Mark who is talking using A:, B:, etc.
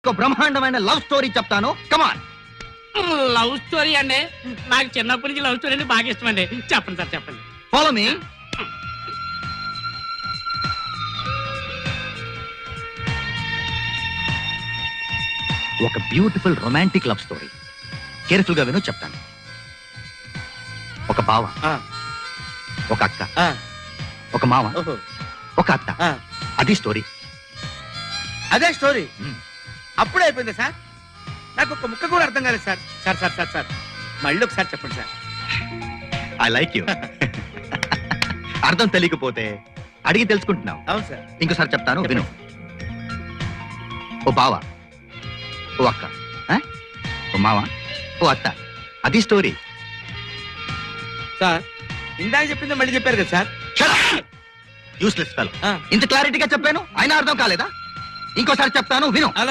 A: ఒక బ్రహ్మాండమైన love story చెప్తాను, కమాన్.
B: లవ్ స్టోరీ అండి, నాకు చిన్నప్పటి నుంచి లవ్ స్టోరీ అంటే బాగా ఇష్టం అండి. చెప్పండి సార్, చెప్పండి.
A: Follow me. ఒక beautiful romantic love story. Careful గా విను, చెప్తాను. ఒక బావ, ఒక అక్క, ఒక మామ, ఒక అత్త. అది స్టోరీ.
C: అదే స్టోరీ. అప్పుడే అయిపోయింది సార్. నాకు ఒక ముక్క కూడా అర్థం కాలేదు sir. Sir sir sir sir మళ్ళీ ఒకసారి చెప్పండి సార్.
A: I like you. అర్థం తెలియకపోతే అడిగి తెలుసుకుంటున్నావు.
C: అవును సార్.
A: ఇంకోసారి చెప్తాను, విను. ఓ బావ, ఓ అక్క, ఓ మామ, ఓ అత్త. అది స్టోరీ.
C: సార్ ఇందాక చెప్పింది మళ్ళీ చెప్పారు కదా సార్.
A: Useless fellow. ఇంత క్లారిటీగా చెప్పాను, అయినా అర్థం కాలేదా? ఇంకోసారి చెప్తాను, విను.